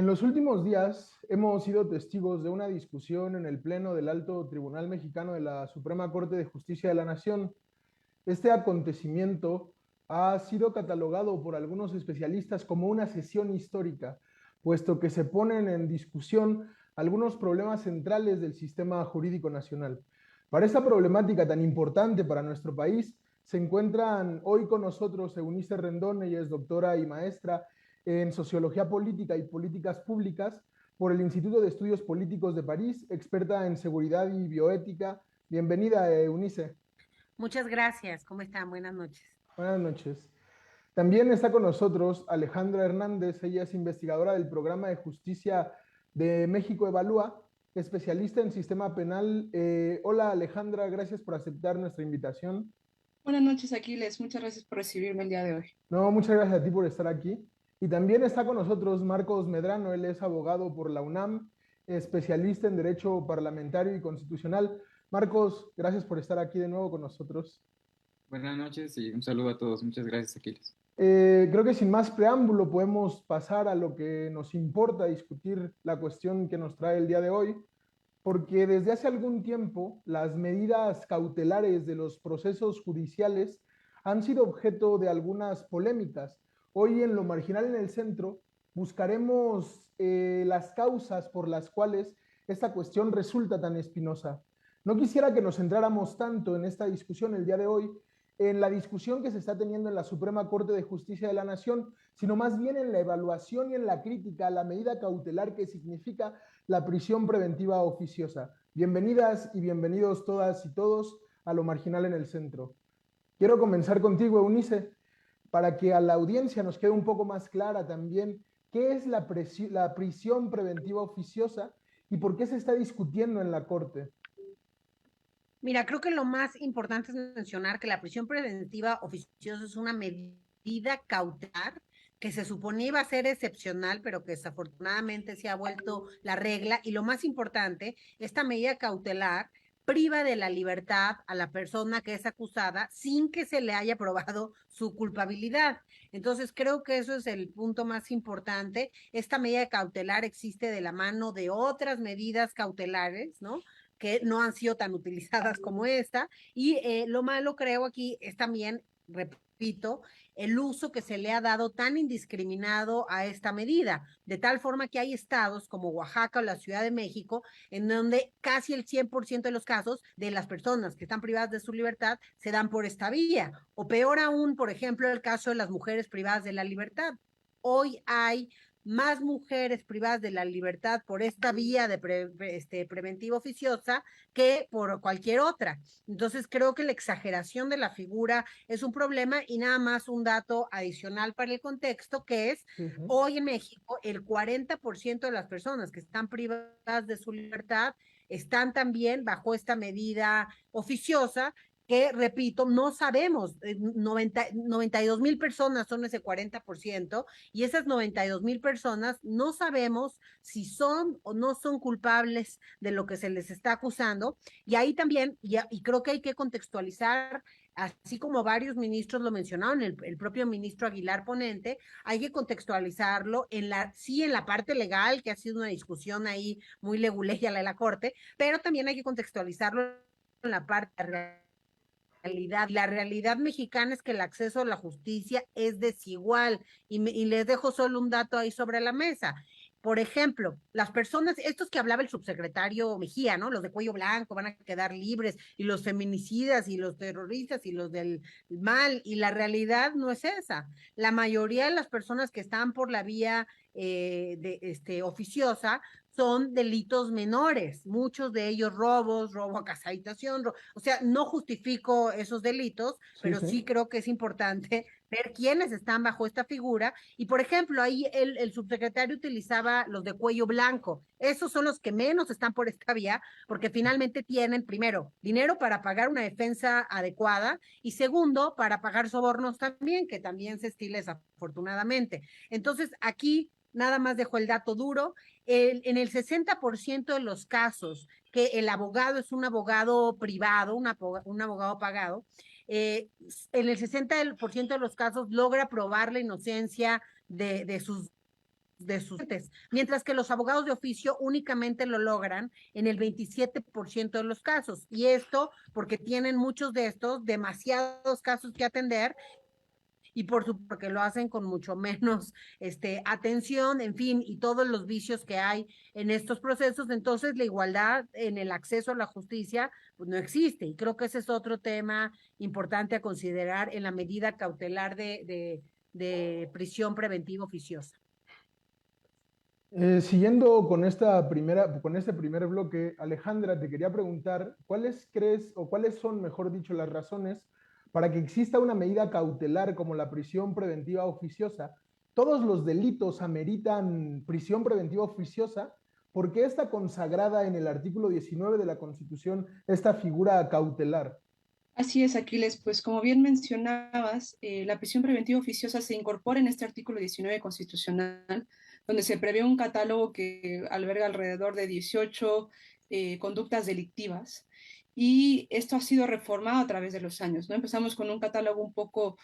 En los últimos días hemos sido testigos de una discusión en el Pleno del Alto Tribunal Mexicano de la Suprema Corte de Justicia de la Nación. Este acontecimiento ha sido catalogado por algunos especialistas como una sesión histórica, puesto que se ponen en discusión algunos problemas centrales del sistema jurídico nacional. Para esta problemática tan importante para nuestro país, se encuentran hoy con nosotros Eunice Rendón. Ella es doctora y maestra en Sociología Política y Políticas Públicas por el Instituto de Estudios Políticos de París, experta en seguridad y bioética. Bienvenida, Eunice. Muchas gracias. ¿Cómo están? Buenas noches. Buenas noches. También está con nosotros Alejandra Hernández. Ella es investigadora del Programa de Justicia de México Evalúa, especialista en sistema penal. Hola, Alejandra, gracias por aceptar nuestra invitación. Buenas noches, Aquiles. Muchas gracias por recibirme el día de hoy. No, muchas gracias a ti por estar aquí. Y también está con nosotros Marcos Medrano. Él es abogado por la UNAM, especialista en Derecho Parlamentario y Constitucional. Marcos, gracias por estar aquí de nuevo con nosotros. Buenas noches y un saludo a todos. Muchas gracias, Aquiles. Creo que sin más preámbulo podemos pasar a lo que nos importa discutir, la cuestión que nos trae el día de hoy, porque desde hace algún tiempo las medidas cautelares de los procesos judiciales han sido objeto de algunas polémicas. Hoy en Lo Marginal en el Centro buscaremos las causas por las cuales esta cuestión resulta tan espinosa. No quisiera que nos centráramos tanto en esta discusión el día de hoy, en la discusión que se está teniendo en la Suprema Corte de Justicia de la Nación, sino más bien en la evaluación y en la crítica a la medida cautelar que significa la prisión preventiva oficiosa. Bienvenidas y bienvenidos todas y todos a Lo Marginal en el Centro. Quiero comenzar contigo, Eunice, para que a la audiencia nos quede un poco más clara también qué es la prisión preventiva oficiosa y por qué se está discutiendo en la Corte. Mira, creo que lo más importante es mencionar que la prisión preventiva oficiosa es una medida cautelar que se suponía iba a ser excepcional, pero que desafortunadamente se ha vuelto la regla. Y lo más importante, esta medida cautelar priva de la libertad a la persona que es acusada sin que se le haya probado su culpabilidad. Entonces, creo que eso es el punto más importante. Esta medida cautelar existe de la mano de otras medidas cautelares, ¿no? Que no han sido tan utilizadas como esta. Y lo malo, creo, aquí es también, repito, el uso que se le ha dado tan indiscriminado a esta medida, de tal forma que hay estados como Oaxaca o la Ciudad de México, en donde casi el 100% de los casos de las personas que están privadas de su libertad se dan por esta vía. O peor aún, por ejemplo, el caso de las mujeres privadas de la libertad. Hoy hay más mujeres privadas de la libertad por esta vía de preventiva oficiosa que por cualquier otra. Entonces creo que la exageración de la figura es un problema y nada más un dato adicional para el contexto que es hoy en México el 40% de las personas que están privadas de su libertad están también bajo esta medida oficiosa que, repito, no sabemos, 92,000 personas son ese 40%, y esas 92,000 personas no sabemos si son o no son culpables de lo que se les está acusando, y ahí también, y creo que hay que contextualizar, así como varios ministros lo mencionaron, el propio ministro Aguilar ponente, hay que contextualizarlo sí en la parte legal, que ha sido una discusión ahí muy leguleya la de la Corte, pero también hay que contextualizarlo en la parte realidad. La realidad mexicana es que el acceso a la justicia es desigual y les dejo solo un dato ahí sobre la mesa. Por ejemplo, las personas, estos que hablaba el subsecretario Mejía, ¿no? Los de cuello blanco van a quedar libres, y los feminicidas y los terroristas y los del mal, y la realidad no es esa. La mayoría de las personas que están por la vía oficiosa son delitos menores, muchos de ellos robos, robo a casa habitación, o sea, no justifico esos delitos, Sí, pero sí. sí creo que es importante ver quiénes están bajo esta figura. Y por ejemplo, ahí el subsecretario utilizaba los de cuello blanco. Esos son los que menos están por esta vía, porque finalmente tienen, primero, dinero para pagar una defensa adecuada y segundo, para pagar sobornos también, que también se estila desafortunadamente. Entonces, aquí nada más dejo el dato duro. En el 60% de los casos que el abogado es un abogado privado, un abogado pagado, en el 60% de los casos logra probar la inocencia de sus de sus clientes, mientras que los abogados de oficio únicamente lo logran en el 27% de los casos. Y esto porque tienen muchos de estos demasiados casos que atender y porque lo hacen con mucho menos atención, en fin, y todos los vicios que hay en estos procesos. Entonces la igualdad en el acceso a la justicia pues no existe, y creo que ese es otro tema importante a considerar en la medida cautelar de prisión preventiva oficiosa. Siguiendo con con este primer bloque, Alejandra, te quería preguntar, ¿cuáles crees o cuáles son, mejor dicho, las razones para que exista una medida cautelar como la prisión preventiva oficiosa? ¿Todos los delitos ameritan prisión preventiva oficiosa? ¿Por qué está consagrada en el artículo 19 de la Constitución esta figura cautelar? Así es, Aquiles. Pues como bien mencionabas, la prisión preventiva oficiosa se incorpora en este artículo 19 constitucional, donde se prevé un catálogo que alberga alrededor de 18 conductas delictivas. Y esto ha sido reformado a través de los años, ¿no? Empezamos con un catálogo un poco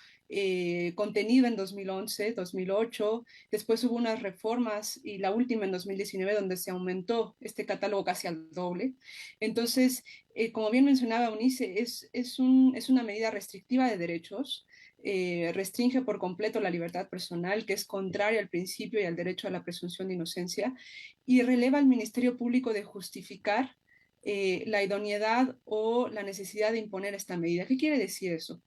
contenido en 2011, 2008, después hubo unas reformas y la última en 2019 donde se aumentó este catálogo casi al doble. Entonces, como bien mencionaba Eunice, es una medida restrictiva de derechos, restringe por completo la libertad personal, que es contraria al principio y al derecho a la presunción de inocencia, y releva al Ministerio Público de justificar la idoneidad o la necesidad de imponer esta medida. ¿Qué quiere decir eso?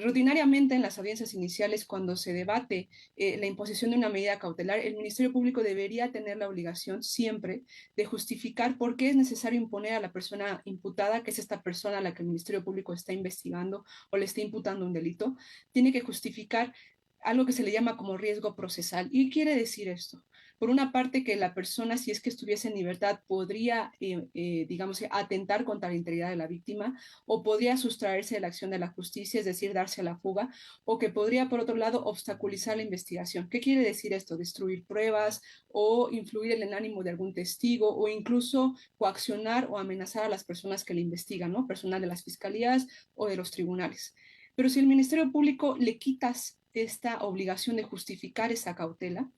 Rutinariamente en las audiencias iniciales, cuando se debate la imposición de una medida cautelar, el Ministerio Público debería tener la obligación siempre de justificar por qué es necesario imponer a la persona imputada, que es esta persona a la que el Ministerio Público está investigando o le está imputando un delito, tiene que justificar algo que se le llama como riesgo procesal. ¿Y qué quiere decir esto? Por una parte, que la persona, si es que estuviese en libertad, podría, digamos, atentar contra la integridad de la víctima, o podría sustraerse de la acción de la justicia, es decir, darse a la fuga, o que podría, por otro lado, obstaculizar la investigación. ¿Qué quiere decir esto? Destruir pruebas o influir en el ánimo de algún testigo, o incluso coaccionar o amenazar a las personas que le investigan, ¿no? Personal de las fiscalías o de los tribunales. Pero si el Ministerio Público le quitas esta obligación de justificar esa cautela,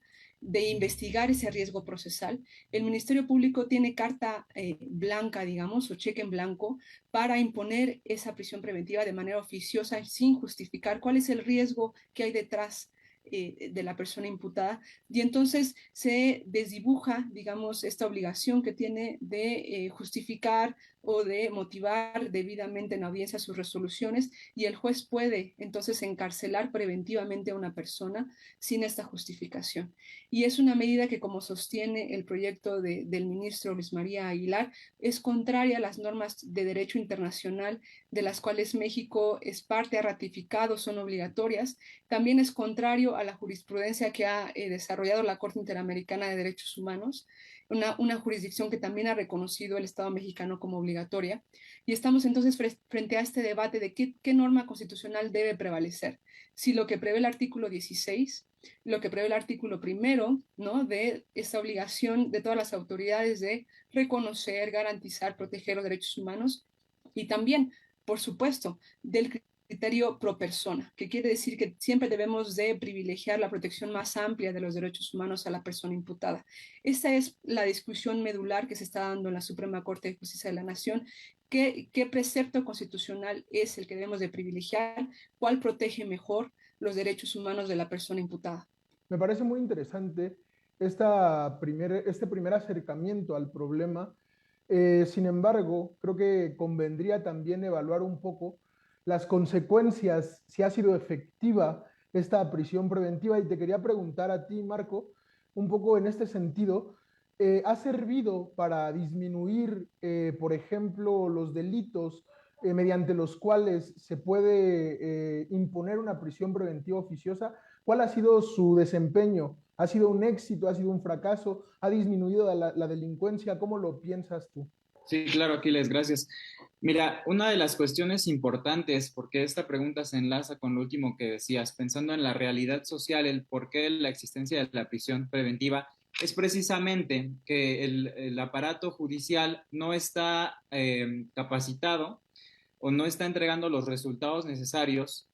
de investigar ese riesgo procesal, el Ministerio Público tiene carta blanca, digamos, o cheque en blanco para imponer esa prisión preventiva de manera oficiosa sin justificar cuál es el riesgo que hay detrás de la persona imputada, y entonces se desdibuja, digamos, esta obligación que tiene de justificar o de motivar debidamente en audiencia sus resoluciones, y el juez puede entonces encarcelar preventivamente a una persona sin esta justificación. Y es una medida que, como sostiene el proyecto del ministro Luis María Aguilar, es contraria a las normas de derecho internacional de las cuales México es parte, ha ratificado, son obligatorias. También es contrario a la jurisprudencia que ha desarrollado la Corte Interamericana de Derechos Humanos, una jurisdicción que también ha reconocido el Estado mexicano como obligatoria. Y estamos entonces frente a este debate de qué norma constitucional debe prevalecer. Si lo que prevé el artículo 16, lo que prevé el artículo primero, ¿no? De esta obligación de todas las autoridades de reconocer, garantizar, proteger los derechos humanos, y también, por supuesto, del criterio pro persona, que quiere decir que siempre debemos de privilegiar la protección más amplia de los derechos humanos a la persona imputada. Esta es la discusión medular que se está dando en la Suprema Corte de Justicia de la Nación. ¿Qué precepto constitucional es el que debemos de privilegiar? ¿Cuál protege mejor los derechos humanos de la persona imputada? Me parece muy interesante este primer acercamiento al problema. Sin embargo, creo que convendría también evaluar un poco las consecuencias, si ha sido efectiva esta prisión preventiva. Y te quería preguntar a ti, Marco, un poco en este sentido, ¿ha servido para disminuir, por ejemplo, los delitos mediante los cuales se puede imponer una prisión preventiva oficiosa? ¿Cuál ha sido su desempeño? ¿Ha sido un éxito? ¿Ha sido un fracaso? ¿Ha disminuido la delincuencia? ¿Cómo lo piensas tú? Sí, claro, Aquiles, gracias. Mira, una de las cuestiones importantes, porque esta pregunta se enlaza con lo último que decías, pensando en la realidad social, el por qué la existencia de la prisión preventiva, es precisamente que el aparato judicial no está capacitado o no está entregando los resultados necesarios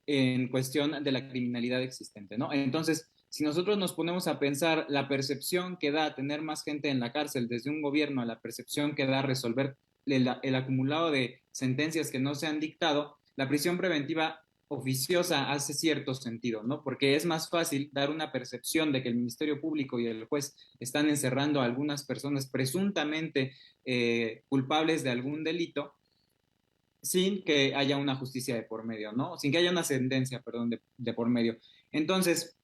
en cuestión de la criminalidad existente, ¿no? Entonces, Si nosotros nos ponemos a pensar la percepción que da tener más gente en la cárcel desde un gobierno a la percepción que da resolver el acumulado de sentencias que no se han dictado, la prisión preventiva oficiosa hace cierto sentido, ¿no? Porque es más fácil dar una percepción de que el Ministerio Público y el juez están encerrando a algunas personas presuntamente culpables de algún delito sin que haya una justicia de por medio, ¿no? Sin que haya una sentencia, perdón, de por medio. Entonces,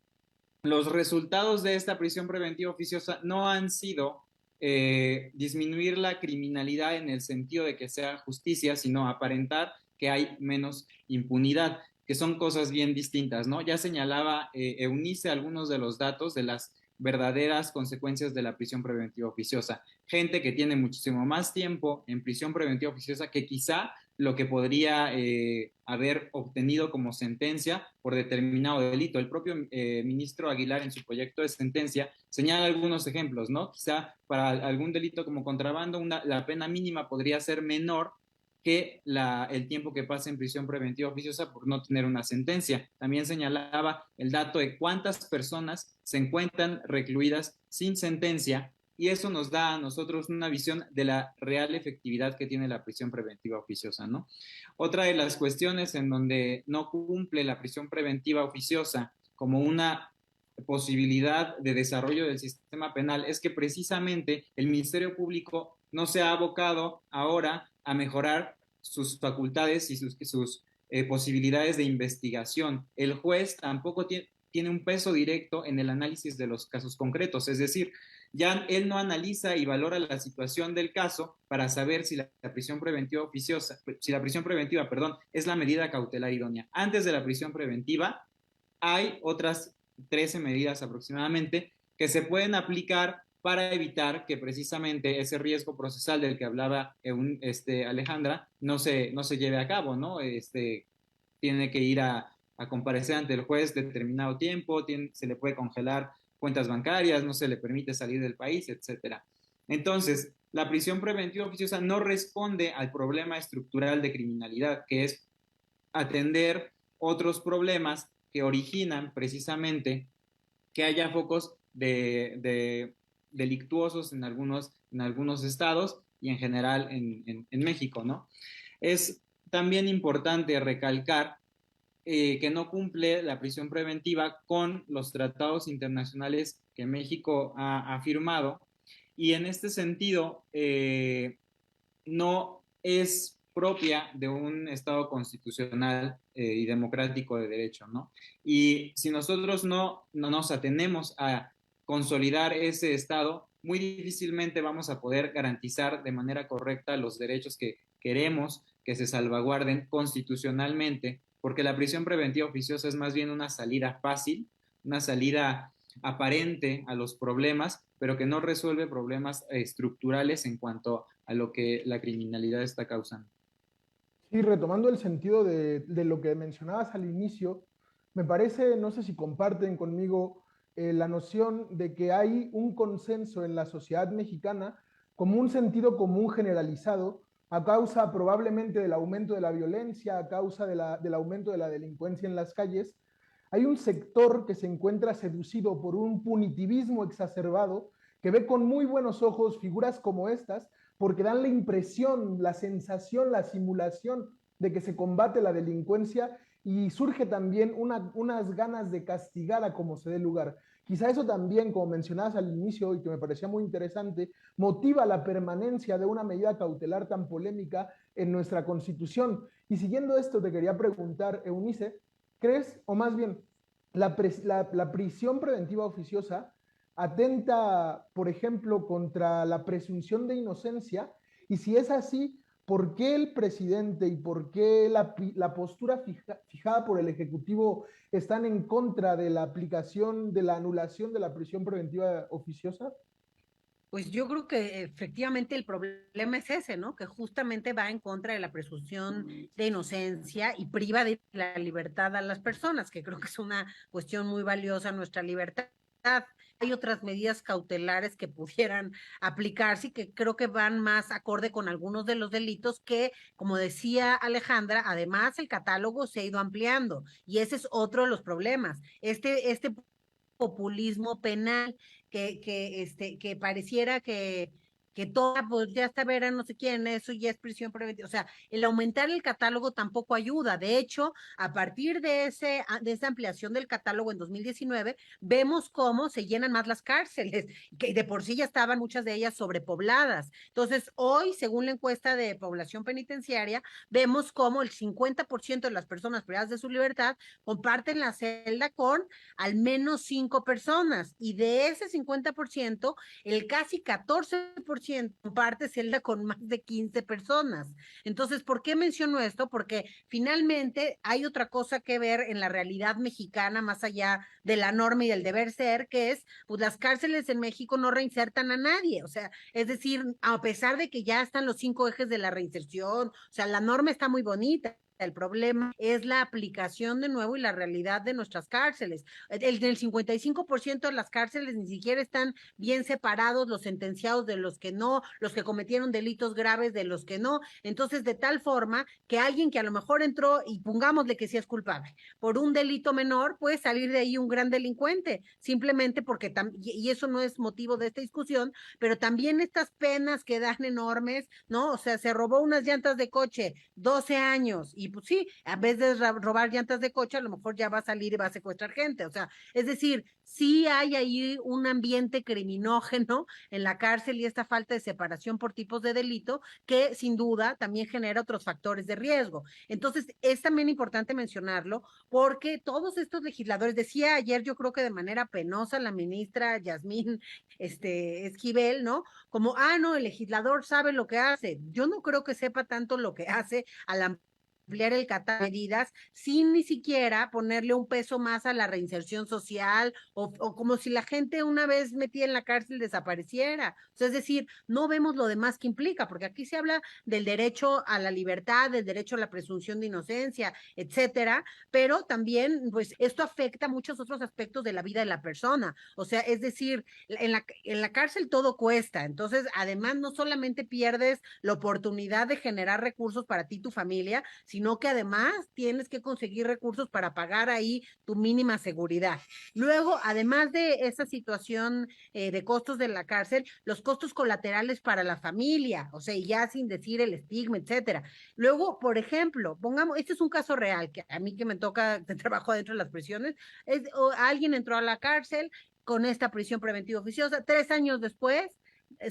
los resultados de esta prisión preventiva oficiosa no han sido disminuir la criminalidad en el sentido de que sea justicia, sino aparentar que hay menos impunidad, que son cosas bien distintas, ¿no? Ya señalaba Eunice algunos de los datos de las verdaderas consecuencias de la prisión preventiva oficiosa. Gente que tiene muchísimo más tiempo en prisión preventiva oficiosa que quizá lo que podría haber obtenido como sentencia por determinado delito. El propio ministro Aguilar en su proyecto de sentencia señala algunos ejemplos, ¿no? Quizá para algún delito como contrabando la pena mínima podría ser menor que el tiempo que pasa en prisión preventiva oficiosa por no tener una sentencia. También señalaba el dato de cuántas personas se encuentran recluidas sin sentencia y eso nos da a nosotros una visión de la real efectividad que tiene la prisión preventiva oficiosa, ¿no? Otra de las cuestiones en donde no cumple la prisión preventiva oficiosa como una posibilidad de desarrollo del sistema penal es que precisamente el Ministerio Público no se ha abocado ahora a mejorar sus facultades y sus posibilidades de investigación. El juez tampoco tiene un peso directo en el análisis de los casos concretos, es decir, ya él no analiza y valora la situación del caso para saber si la prisión preventiva oficiosa, si la prisión preventiva, perdón, es la medida cautelar idónea. Antes de la prisión preventiva hay otras 13 medidas aproximadamente que se pueden aplicar para evitar que precisamente ese riesgo procesal del que hablaba Alejandra no se lleve a cabo, ¿no? Tiene que ir a comparecer ante el juez determinado tiempo, se le puede congelar cuentas bancarias, no se le permite salir del país, etcétera. Entonces, la prisión preventiva oficiosa no responde al problema estructural de criminalidad, que es atender otros problemas que originan precisamente que haya focos de delictuosos en algunos estados y en general en México, ¿no? Es también importante recalcar que no cumple la prisión preventiva con los tratados internacionales que México ha firmado y en este sentido no es propia de un Estado constitucional y democrático de derecho, ¿no? Y si nosotros no nos atenemos a consolidar ese Estado, muy difícilmente vamos a poder garantizar de manera correcta los derechos que queremos que se salvaguarden constitucionalmente, porque la prisión preventiva oficiosa es más bien una salida fácil, una salida aparente a los problemas, pero que no resuelve problemas estructurales en cuanto a lo que la criminalidad está causando. Sí, retomando el sentido de lo que mencionabas al inicio, me parece, no sé si comparten conmigo la noción de que hay un consenso en la sociedad mexicana como un sentido común generalizado a causa probablemente del aumento de la violencia, a causa del aumento de la delincuencia en las calles. Hay un sector que se encuentra seducido por un punitivismo exacerbado que ve con muy buenos ojos figuras como estas porque dan la impresión, la sensación, la simulación de que se combate la delincuencia y surge también unas ganas de castigar a como se dé lugar. Quizá eso también, como mencionabas al inicio y que me parecía muy interesante, motiva la permanencia de una medida cautelar tan polémica en nuestra Constitución. Y siguiendo esto, te quería preguntar, Eunice, ¿crees, o más bien, la prisión preventiva oficiosa atenta, por ejemplo, contra la presunción de inocencia? Y si es así, ¿por qué el presidente y por qué la postura fijada por el Ejecutivo están en contra de la aplicación, de la anulación de la prisión preventiva oficiosa? Pues yo creo que efectivamente el problema es ese, ¿no? Que justamente va en contra de la presunción de inocencia y priva de la libertad a las personas, que creo que es una cuestión muy valiosa, nuestra libertad. Hay otras medidas cautelares que pudieran aplicarse y que creo que van más acorde con algunos de los delitos que, como decía Alejandra, además el catálogo se ha ido ampliando y ese es otro de los problemas. Este populismo penal, que pareciera que toda, pues ya está Vera, no sé quién, eso ya es prisión preventiva. O sea, el aumentar el catálogo tampoco ayuda. De hecho, a partir de esa ampliación del catálogo en 2019, vemos cómo se llenan más las cárceles, que de por sí ya estaban muchas de ellas sobrepobladas. Entonces, hoy, según la encuesta de población penitenciaria, vemos cómo el 50% de las personas privadas de su libertad comparten la celda con al menos 5 personas. Y de ese 50%, el casi 14% comparte celda con más de 15 personas. Entonces, ¿por qué menciono esto? Porque finalmente hay otra cosa que ver en la realidad mexicana, más allá de la norma y del deber ser, que es, pues las cárceles en México no reinsertan a nadie. O sea, es decir, a pesar de que ya están los 5 ejes de la reinserción, o sea, la norma está muy bonita. El problema es la aplicación de nuevo y la realidad de nuestras cárceles. El 55% de las cárceles ni siquiera están bien separados los sentenciados de los que no, los que cometieron delitos graves de los que no. Entonces, de tal forma que alguien que a lo mejor entró, y pongámosle que sí es culpable, por un delito menor, puede salir de ahí un gran delincuente, simplemente porque, y eso no es motivo de esta discusión, pero también estas penas que dan enormes, ¿no? O sea, se robó unas llantas de coche, 12 años, y pues sí, a vez de robar llantas de coche, a lo mejor ya va a salir y va a secuestrar gente. O sea, es decir, sí hay ahí un ambiente criminógeno en la cárcel y esta falta de separación por tipos de delito que sin duda también genera otros factores de riesgo. Entonces, es también importante mencionarlo porque todos estos legisladores, decía ayer yo creo que de manera penosa la ministra Yasmín Esquivel, ¿no? Como, no, el legislador sabe lo que hace. Yo no creo que sepa tanto lo que hace a la ampliar el catálogo de medidas sin ni siquiera ponerle un peso más a la reinserción social o como si la gente una vez metida en la cárcel desapareciera. O sea, es decir, no vemos lo demás que implica, porque aquí se habla del derecho a la libertad, del derecho a la presunción de inocencia, etcétera, pero también, pues, esto afecta muchos otros aspectos de la vida de la persona. O sea, es decir, en la cárcel todo cuesta. Entonces, además, no solamente pierdes la oportunidad de generar recursos para ti y tu familia, sino que además tienes que conseguir recursos para pagar ahí tu mínima seguridad. Luego, además de esa situación de costos de la cárcel, los costos colaterales para la familia, o sea, y ya sin decir el estigma, etcétera. Luego, por ejemplo, pongamos, este es un caso real, que a mí que me toca de trabajo dentro de las prisiones, alguien entró a la cárcel con esta prisión preventiva oficiosa, 3 años después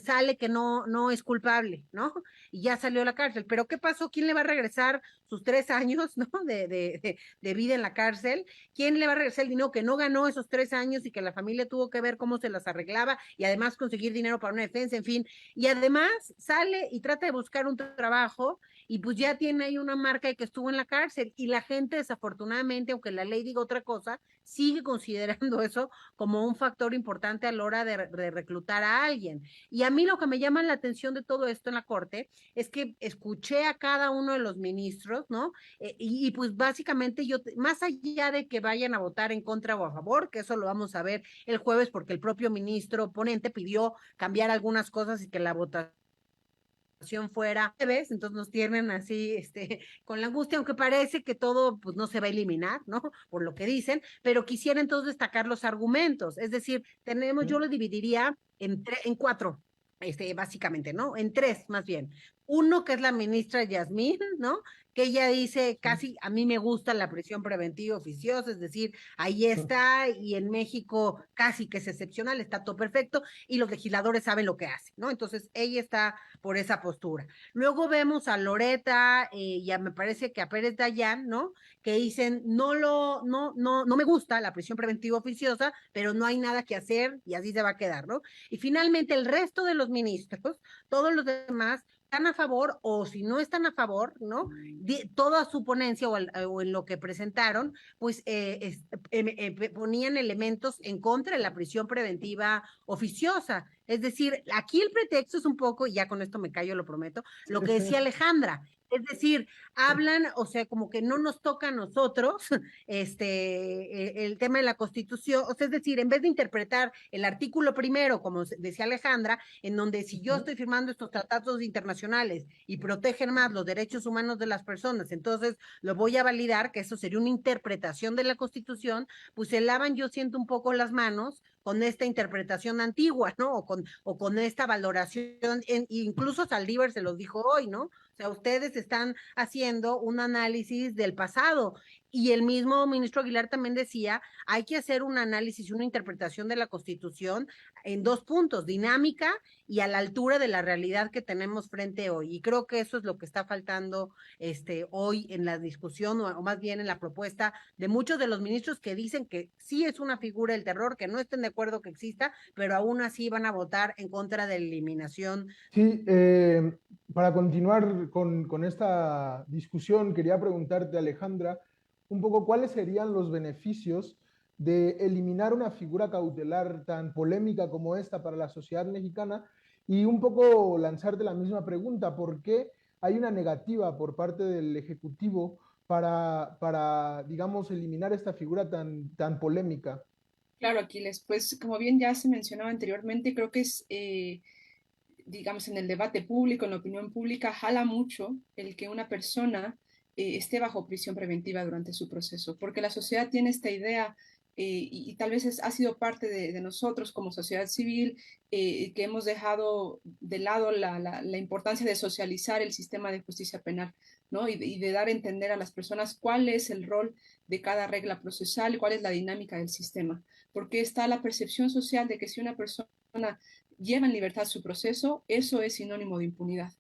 sale que no es culpable, ¿no? Y ya salió a la cárcel. Pero ¿qué pasó? ¿Quién le va a regresar sus 3 años, ¿no? De vida en la cárcel? ¿Quién le va a regresar el dinero que no ganó esos 3 años y que la familia tuvo que ver cómo se las arreglaba y además conseguir dinero para una defensa, en fin? Y además sale y trata de buscar un trabajo y pues ya tiene ahí una marca de que estuvo en la cárcel y la gente desafortunadamente, aunque la ley diga otra cosa, sigue considerando eso como un factor importante a la hora de reclutar a alguien. Y a mí lo que me llama la atención de todo esto en la Corte es que escuché a cada uno de los ministros, ¿no? Y pues básicamente yo, más allá de que vayan a votar en contra o a favor, que eso lo vamos a ver el jueves porque el propio ministro ponente pidió cambiar algunas cosas y que la votación fuera jueves, entonces nos tienen así, con la angustia, aunque parece que todo, pues, no se va a eliminar, ¿no? Por lo que dicen, pero quisiera entonces destacar los argumentos, es decir, yo lo dividiría en cuatro, básicamente, ¿no? En tres, más bien. Uno, que es la ministra Yasmín, ¿no? Que ella dice, casi, a mí me gusta la prisión preventiva oficiosa, es decir, ahí está, y en México casi que es excepcional, está todo perfecto, y los legisladores saben lo que hacen, ¿no? Entonces, ella está por esa postura. Luego vemos a Loreta, ya me parece que a Pérez Dayán, ¿no? Que dicen, no me gusta la prisión preventiva oficiosa, pero no hay nada que hacer y así se va a quedar, ¿no? Y finalmente el resto de los ministros, todos los demás, están a favor o si no están a favor, ¿no? Toda su ponencia o en lo que presentaron, pues ponían elementos en contra de la prisión preventiva oficiosa. Es decir, aquí el pretexto es un poco, y ya con esto me callo, lo prometo, lo que decía Alejandra, Es decir, hablan, o sea, como que no nos toca a nosotros el tema de la Constitución, o sea, es decir, en vez de interpretar el artículo primero, como decía Alejandra, en donde si yo estoy firmando estos tratados internacionales y protegen más los derechos humanos de las personas, entonces lo voy a validar, que eso sería una interpretación de la Constitución, pues se lavan, yo siento un poco las manos con esta interpretación antigua, ¿no? O con esta valoración, incluso Saldívar se los dijo hoy, ¿no? O sea, ustedes están haciendo un análisis del pasado y el mismo ministro Aguilar también decía, hay que hacer un análisis y una interpretación de la Constitución en dos puntos, dinámica y a la altura de la realidad que tenemos frente hoy. Y creo que eso es lo que está faltando hoy en la discusión o más bien en la propuesta de muchos de los ministros que dicen que sí es una figura del terror, que no estén de acuerdo que exista, pero aún así van a votar en contra de la eliminación. Sí, para continuar con esta discusión, quería preguntarte, Alejandra, un poco cuáles serían los beneficios de eliminar una figura cautelar tan polémica como esta para la sociedad mexicana y un poco lanzarte la misma pregunta, ¿por qué hay una negativa por parte del Ejecutivo digamos, eliminar esta figura tan polémica? Claro, Aquiles, pues como bien ya se mencionaba anteriormente, creo que es, digamos, en el debate público, en la opinión pública, jala mucho el que una persona esté bajo prisión preventiva durante su proceso, porque la sociedad tiene esta idea y tal vez ha sido parte de nosotros como sociedad civil, que hemos dejado de lado la importancia de socializar el sistema de justicia penal, ¿no? Y de dar a entender a las personas cuál es el rol de cada regla procesal, cuál es la dinámica del sistema, porque está la percepción social de que si una persona lleva en libertad su proceso, eso es sinónimo de impunidad,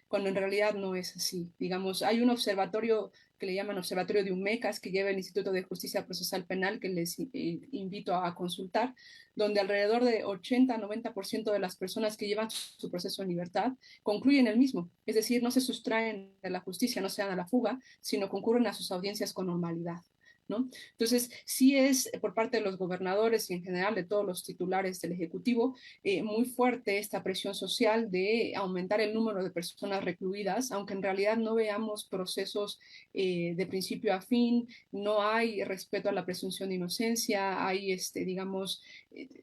cuando en realidad no es así. Digamos, hay un observatorio que le llaman Observatorio de UMECAS, que lleva el Instituto de Justicia Procesal Penal, que les invito a consultar, donde alrededor de 80-90% de las personas que llevan su proceso en libertad concluyen el mismo, es decir, no se sustraen de la justicia, no se dan a la fuga, sino concurren a sus audiencias con normalidad, ¿no? Entonces, sí es por parte de los gobernadores y en general de todos los titulares del Ejecutivo muy fuerte esta presión social de aumentar el número de personas recluidas, aunque en realidad no veamos procesos de principio a fin, no hay respeto a la presunción de inocencia, hay, digamos,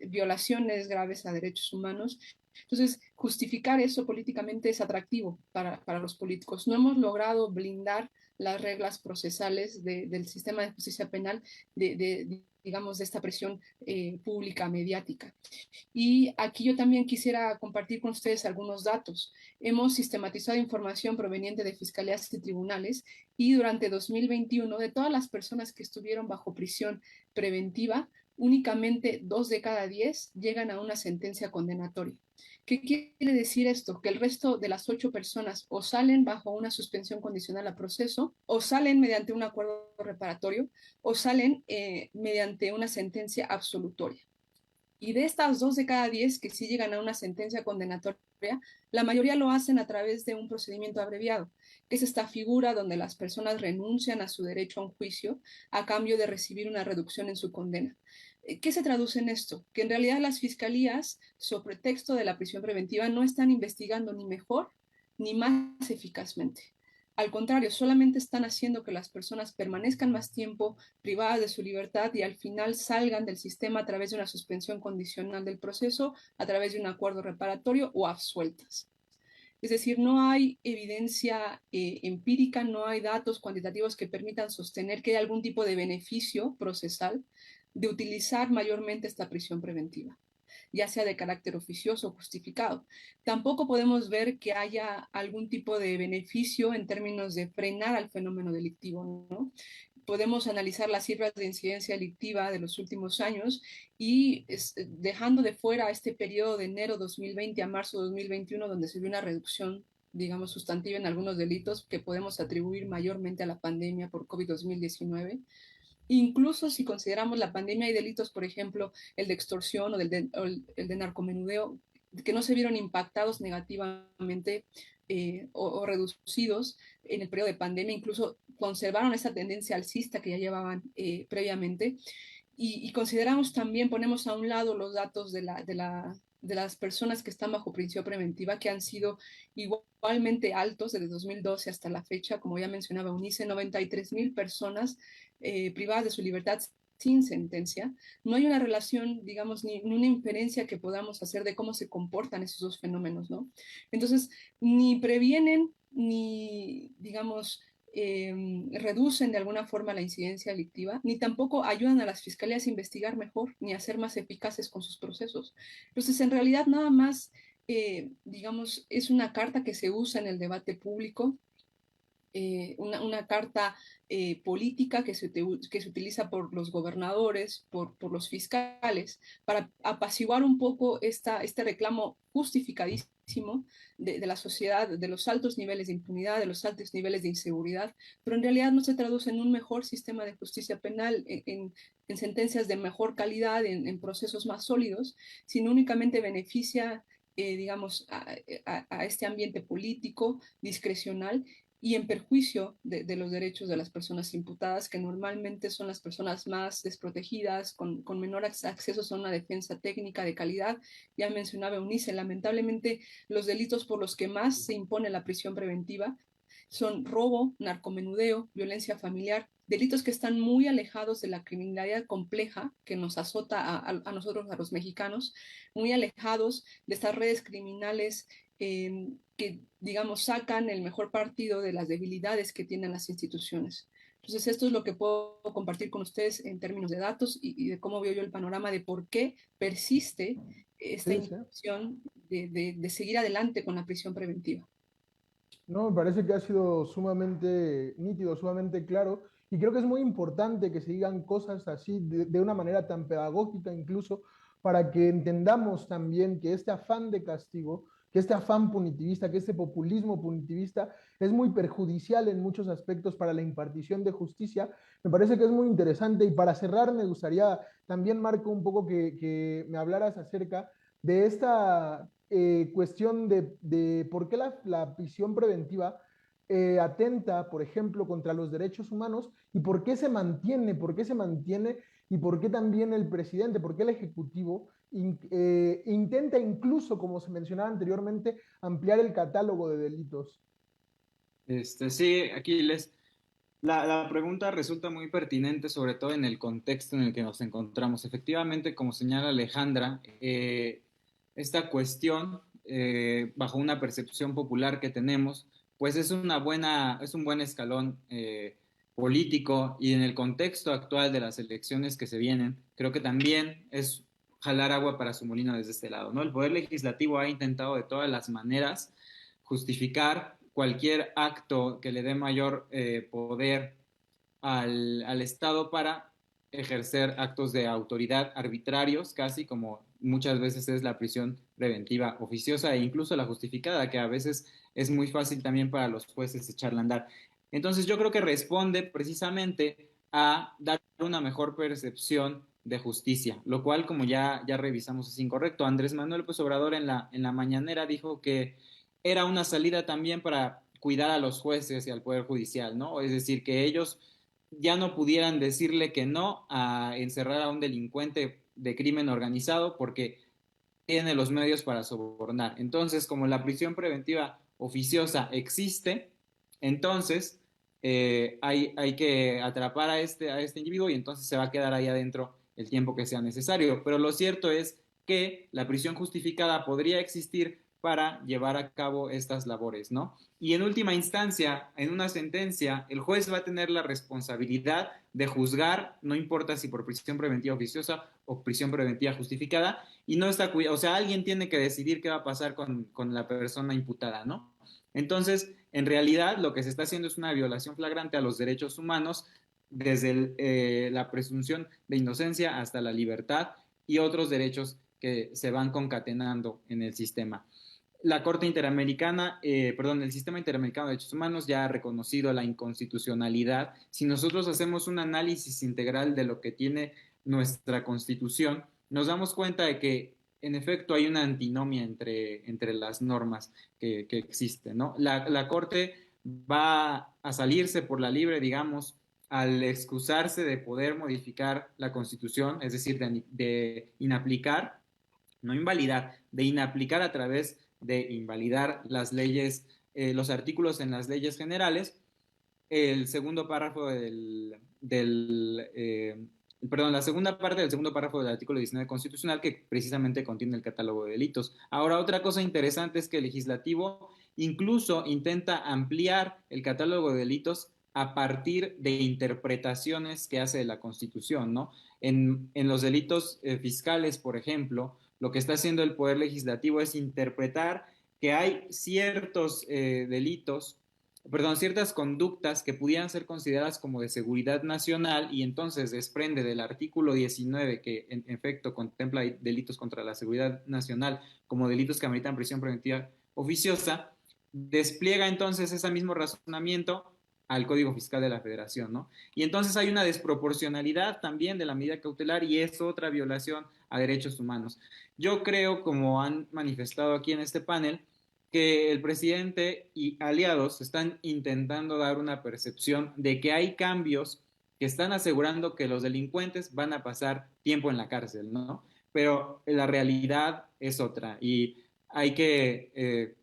violaciones graves a derechos humanos. Entonces, justificar eso políticamente es atractivo para los políticos. No hemos logrado blindar las reglas procesales del sistema de justicia penal digamos, de esta presión pública, mediática. Y aquí yo también quisiera compartir con ustedes algunos datos. Hemos sistematizado información proveniente de fiscalías y tribunales y durante 2021, de todas las personas que estuvieron bajo prisión preventiva, únicamente 2 de cada 10 llegan a una sentencia condenatoria. ¿Qué quiere decir esto? Que el resto de las 8 personas o salen bajo una suspensión condicional a proceso, o salen mediante un acuerdo reparatorio, o salen mediante una sentencia absolutoria. Y de estas 2 de cada 10 que sí llegan a una sentencia condenatoria, la mayoría lo hacen a través de un procedimiento abreviado, que es esta figura donde las personas renuncian a su derecho a un juicio a cambio de recibir una reducción en su condena. ¿Qué se traduce en esto? Que en realidad las fiscalías, sobre texto de la prisión preventiva, no están investigando ni mejor ni más eficazmente. Al contrario, solamente están haciendo que las personas permanezcan más tiempo privadas de su libertad y al final salgan del sistema a través de una suspensión condicional del proceso, a través de un acuerdo reparatorio o absueltas. Es decir, no hay evidencia empírica, no hay datos cuantitativos que permitan sostener que hay algún tipo de beneficio procesal de utilizar mayormente esta prisión preventiva, ya sea de carácter oficioso o justificado. Tampoco podemos ver que haya algún tipo de beneficio en términos de frenar al fenómeno delictivo, ¿no? Podemos analizar las cifras de incidencia delictiva de los últimos años y dejando de fuera este periodo de enero 2020 a marzo 2021, donde se vio una reducción, digamos, sustantiva en algunos delitos que podemos atribuir mayormente a la pandemia por COVID-2019. Incluso si consideramos la pandemia, hay delitos, por ejemplo, el de extorsión o el de narcomenudeo, que no se vieron impactados negativamente o reducidos en el periodo de pandemia, incluso conservaron esa tendencia alcista que ya llevaban previamente. Y consideramos también, ponemos a un lado los datos de la de las personas que están bajo prisión preventiva, que han sido igualmente altos desde 2012 hasta la fecha, como ya mencionaba UNICE, 93,000 personas privadas de su libertad sin sentencia. No hay una relación, digamos, ni una inferencia que podamos hacer de cómo se comportan esos dos fenómenos, ¿no? Entonces, ni previenen, ni, digamos, reducen de alguna forma la incidencia delictiva, ni tampoco ayudan a las fiscalías a investigar mejor, ni a ser más eficaces con sus procesos. Entonces, en realidad, nada más, digamos, es una carta que se usa en el debate público, una carta política que se utiliza por los gobernadores, por los fiscales, para apaciguar un poco este reclamo justificadísimo de la sociedad, de los altos niveles de impunidad, de los altos niveles de inseguridad, pero en realidad no se traduce en un mejor sistema de justicia penal, en sentencias de mejor calidad, en procesos más sólidos, sino únicamente beneficia, digamos, a este ambiente político discrecional y en perjuicio de los derechos de las personas imputadas, que normalmente son las personas más desprotegidas, con menor acceso a una defensa técnica de calidad. Ya mencionaba Eunice, lamentablemente los delitos por los que más se impone la prisión preventiva son robo, narcomenudeo, violencia familiar, delitos que están muy alejados de la criminalidad compleja que nos azota a nosotros, a los mexicanos, muy alejados de estas redes criminales que, digamos, sacan el mejor partido de las debilidades que tienen las instituciones. Entonces, esto es lo que puedo compartir con ustedes en términos de datos y de cómo veo yo el panorama de por qué persiste esta Sí, sí. intención de seguir adelante con la prisión preventiva. No, me parece que ha sido sumamente nítido, sumamente claro, y creo que es muy importante que se digan cosas así de una manera tan pedagógica incluso, para que entendamos también que este afán de castigo, que este afán punitivista, que este populismo punitivista es muy perjudicial en muchos aspectos para la impartición de justicia. Me parece que es muy interesante, y para cerrar me gustaría también, Marco, un poco que me hablaras acerca de esta cuestión de por qué la prisión preventiva atenta, por ejemplo, contra los derechos humanos, y por qué se mantiene, y por qué también el presidente, por qué el Ejecutivo intenta incluso, como se mencionaba anteriormente, ampliar el catálogo de delitos. Sí, Aquiles, la pregunta resulta muy pertinente, sobre todo en el contexto en el que nos encontramos. Efectivamente, como señala Alejandra, esta cuestión, bajo una percepción popular que tenemos, pues es un buen escalón político, y en el contexto actual de las elecciones que se vienen, creo que también es jalar agua para su molino desde este lado, ¿no? El Poder Legislativo ha intentado de todas las maneras justificar cualquier acto que le dé mayor poder al Estado para ejercer actos de autoridad arbitrarios, casi como muchas veces es la prisión preventiva oficiosa e incluso la justificada, que a veces es muy fácil también para los jueces echarla a andar. Entonces yo creo que responde precisamente a dar una mejor percepción de justicia, lo cual, como ya revisamos, es incorrecto. Andrés Manuel López Obrador en la mañanera dijo que era una salida también para cuidar a los jueces y al Poder Judicial, ¿no? Es decir, que ellos ya no pudieran decirle que no a encerrar a un delincuente de crimen organizado porque tiene los medios para sobornar. Entonces, como la prisión preventiva oficiosa existe, entonces hay que atrapar a este individuo, y entonces se va a quedar ahí adentro el tiempo que sea necesario. Pero lo cierto es que la prisión justificada podría existir para llevar a cabo estas labores, ¿no? Y en última instancia, en una sentencia, el juez va a tener la responsabilidad de juzgar, no importa si por prisión preventiva oficiosa o prisión preventiva justificada, y no está, o sea, alguien tiene que decidir qué va a pasar con la persona imputada, ¿no? Entonces, en realidad, lo que se está haciendo es una violación flagrante a los derechos humanos, desde la presunción de inocencia hasta la libertad y otros derechos que se van concatenando en el sistema. La Corte Interamericana, el Sistema Interamericano de Derechos Humanos ya ha reconocido la inconstitucionalidad. Si nosotros hacemos un análisis integral de lo que tiene nuestra Constitución, nos damos cuenta de que en efecto hay una antinomia entre las normas que existen, ¿no? La Corte va a salirse por la libre, digamos, al excusarse de poder modificar la Constitución, es decir, de inaplicar no invalidar, de inaplicar a través de invalidar las leyes, los artículos en las leyes generales, el segundo párrafo la segunda parte del segundo párrafo del artículo 19 constitucional que precisamente contiene el catálogo de delitos. Ahora, otra cosa interesante es que el legislativo incluso intenta ampliar el catálogo de delitos a partir de interpretaciones que hace de la Constitución, ¿no? En los delitos fiscales, por ejemplo, lo que está haciendo el Poder Legislativo es interpretar que hay ciertos delitos, perdón, ciertas conductas que pudieran ser consideradas como de seguridad nacional y entonces desprende del artículo 19 que en efecto contempla delitos contra la seguridad nacional como delitos que ameritan prisión preventiva oficiosa, despliega entonces ese mismo razonamiento al Código Fiscal de la Federación, ¿no? Y entonces hay una desproporcionalidad también de la medida cautelar y es otra violación a derechos humanos. Yo creo, como han manifestado aquí en este panel, que el presidente y aliados están intentando dar una percepción de que hay cambios que están asegurando que los delincuentes van a pasar tiempo en la cárcel, ¿no? Pero la realidad es otra y hay que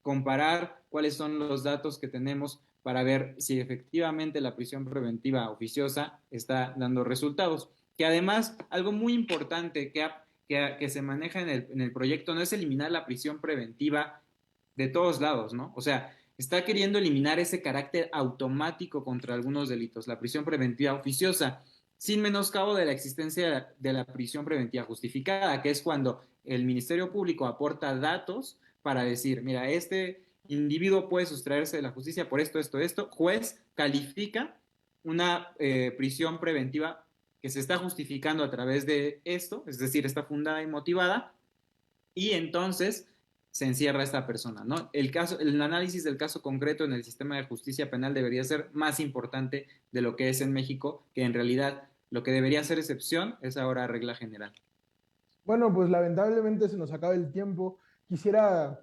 comparar cuáles son los datos que tenemos para ver si efectivamente la prisión preventiva oficiosa está dando resultados. Que además, algo muy importante que se maneja en el proyecto no es eliminar la prisión preventiva de todos lados, ¿no? O sea, está queriendo eliminar ese carácter automático contra algunos delitos, la prisión preventiva oficiosa, sin menoscabo de la existencia de la prisión preventiva justificada, que es cuando el Ministerio Público aporta datos para decir, mira, este individuo puede sustraerse de la justicia por esto, juez califica una prisión preventiva que se está justificando a través de esto, es decir, está fundada y motivada, y entonces se encierra a esta persona, ¿no? El análisis del caso concreto en el sistema de justicia penal debería ser más importante de lo que es en México, que en realidad lo que debería ser excepción es ahora regla general. Bueno, pues lamentablemente se nos acaba el tiempo. Quisiera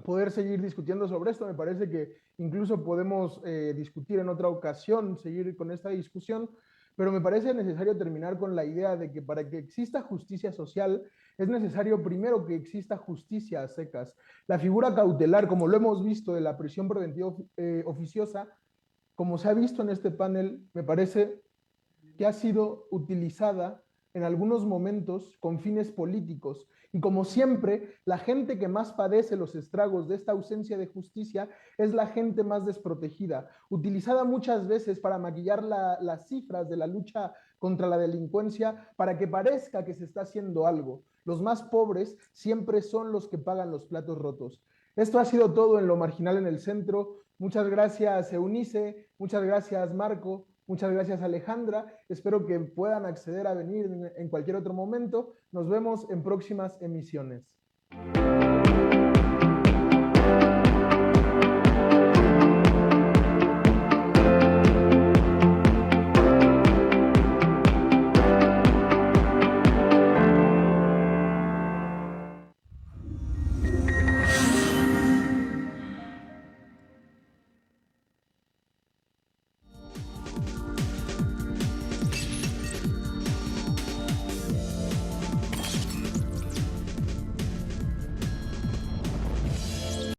poder seguir discutiendo sobre esto. Me parece que incluso podemos discutir en otra ocasión, seguir con esta discusión, pero me parece necesario terminar con la idea de que para que exista justicia social es necesario primero que exista justicia a secas. La figura cautelar, como lo hemos visto de la prisión preventiva oficiosa, como se ha visto en este panel, me parece que ha sido utilizada en algunos momentos con fines políticos. Y como siempre, la gente que más padece los estragos de esta ausencia de justicia es la gente más desprotegida, utilizada muchas veces para maquillar las cifras de la lucha contra la delincuencia para que parezca que se está haciendo algo. Los más pobres siempre son los que pagan los platos rotos. Esto ha sido todo en Lo Marginal en el Centro. Muchas gracias, Eunice. Muchas gracias, Marco. Muchas gracias, Alejandra. Espero que puedan acceder a venir en cualquier otro momento. Nos vemos en próximas emisiones.